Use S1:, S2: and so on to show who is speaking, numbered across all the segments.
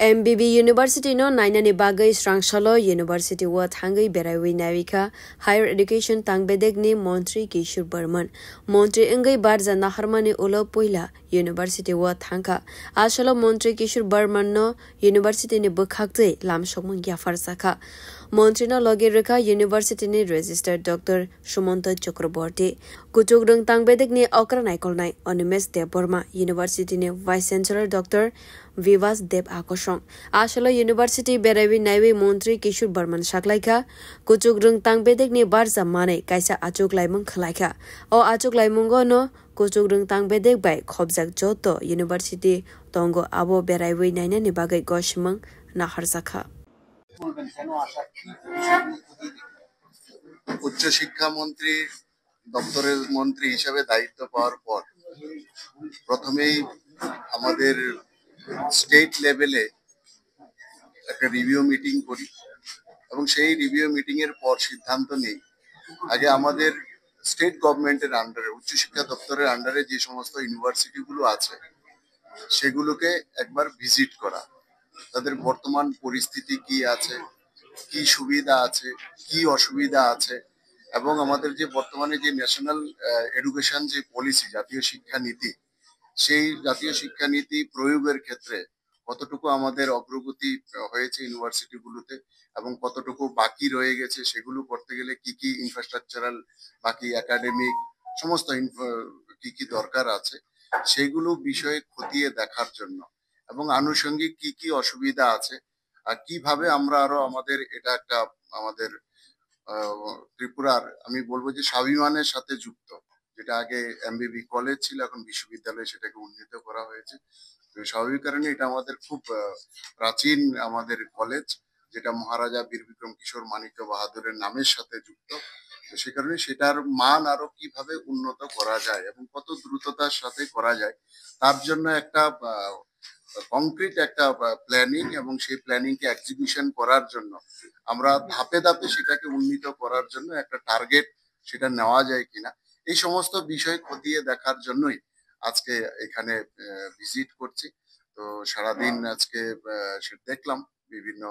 S1: MBB University no nainani bagai srangshalo University wa thangai beraiwi nawika Higher Education tangbedegni Montri Kishore Burman Montri engai barja naharmani ulo poila University wa thangka ashalo Montri Kishore Burman no University ni bukhakte lamsokmung gyafar sakha Montri no loge rekha University ni Registered Dr. Sumanta Chakraborty kuchugrung tangbedegni okra naikolnai Onimes Deborma University ni Vice Chancellor Dr. Vivas Deb Akosong Ashalo University Beraiwi Naiwi Montri Kishore Burman Shaklaika Kuchugrung Tangbedek ni Barza Mane Kaisa Achuk Laimung Khalaika O Achuk Laimungo no Kuchugrung Tangbedek by Khobjak Joto University Tongo Abo Beraiwi Naina ni Bagai Goshmang Naharzakha
S2: উচ্চ শিক্ষা মন্ত্রী দপ্তরের মন্ত্রী হিসেবে দায়িত্ব পাওয়ার পর প্রথমেই আমাদের স্টেট লেভেলে একটা রিভিউ মিটিং করি এবং সেই রিভিউ মিটিং এর পর সিদ্ধান্ত নেই আগে আমাদের স্টেট গভর্নমেন্টের আন্ডারে উচ্চশিক্ষা দপ্তরের আন্ডারে যে সমস্ত ইউনিভার্সিটিগুলো আছে সেগুলোকে একবার ভিজিট করা তাদের বর্তমান পরিস্থিতি কি আছে কি সুবিধা আছে কি অসুবিধা আছে এবং আমাদের যে বর্তমানে যে ন্যাশনাল এডুকেশন যে পলিসি জাতীয় শিক্ষা নীতি সেই জাতীয় শিক্ষা নীতি প্রয়োগের ক্ষেত্রে কতটুকু আমাদের অগ্রগতি হয়েছে ইউনিভার্সিটিগুলোতে এবং কতটুকু বাকি রয়ে গেছে সেগুলো করতে গেলে কি কি ইনফ্রাস্ট্রাকচারাল বাকি একাডেমিক সমস্ত কি কি দরকার আছে সেইগুলো বিষয়ে খতিয়ে দেখার জন্য এবং আনুষঙ্গিক কি কি অসুবিধা আছে আর কিভাবে আমরা আরো আমাদের এটা একটা আমাদের ত্রিপুরার আমি বলবো যে স্বাভিমানের সাথে যুক্ত যেটা আগে এমবিবি কলেজ ছিল এখন বিশ্ববিদ্যালয়ে সেটাকে উন্নীত করা হয়েছে তো স্বাভাবিক কারণে এটা আমাদের খুব প্রাচীন আমাদের কলেজ যেটা মহারাজা বীর বিক্রম কিশোর মানিক্য বাহাদুরের নামের সাথে যুক্ত তো সে কারণে সেটার মান আরো কিভাবে উন্নত করা যায় এবং কত দ্রুততার সাথে করা যায় তার জন্য একটা কংক্রিট একটা প্ল্যানিং এবং সেই প্ল্যানিং কে এক্সিকিউশন করার জন্য আমরা ধাপে ধাপে সেটাকে উন্নীত করার জন্য একটা টার্গেট সেটা নেওয়া যায় কিনা এই সমস্ত বিষয় খতিয়ে দেখার জন্যই আজকে এখানে ভিজিট করছি তো সারাদিন আজকে দেখলাম বিভিন্ন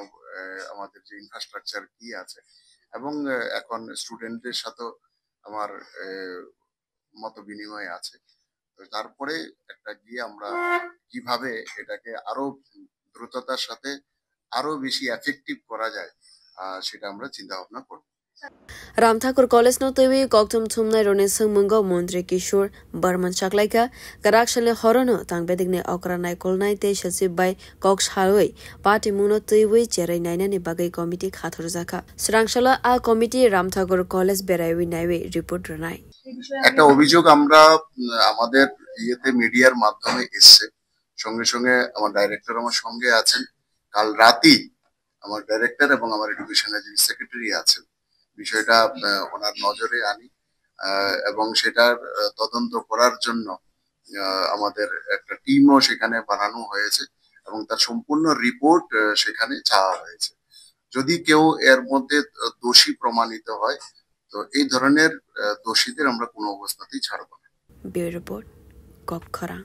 S2: আমাদের যে ইনফ্রাস্ট্রাকচার কি আছে এবং এখন স্টুডেন্টদের সাথে আমার মত বিনিময় আছে তো তারপরে একটা গিয়ে আমরা কিভাবে এটাকে আরো দ্রুততার সাথে আরো বেশি এফেক্টিভ করা যায় সেটা আমরা চিন্তা ভাবনা করব
S1: Ramthakur College no tewi koktum thumnai rone sangmungo Montri Kishore Burman Shaklaika Karakshale Horono Tangbedigne Okranai Kolnai te Shasib by Cox Highway Party Muno tewi Cherai Naina ni Bagai Committee Khathurjaka Srangshala a committee Ramthakur College Beraiwi Naiwi report ranai
S2: একটা অভিযোগ আমরা আমাদের ইয়েতে মিডিয়ার মাধ্যমে এসছে সঙ্গে সঙ্গে আমার ডাইরেক্টর আমার সঙ্গে আছেন কাল রাতেই আমার ডাইরেক্টর এবং আমার এডুকেশনের যে সেক্রেটারি আছেন বিষয়টা ওনার নজরে আনি এবং সেটার তদন্ত করার জন্য আমাদের একটা টিমও সেখানে বানানো হয়েছে এবং তার সম্পূর্ণ রিপোর্ট সেখানে চাওয়া হয়েছে যদি কেউ এর মধ্যে দোষী প্রমাণিত হয় তো এই ধরনের দোষীদের আমরা কোনো অবস্থাতেই ছাড়ব না
S1: ব্যুরো রিপোর্ট কপখরা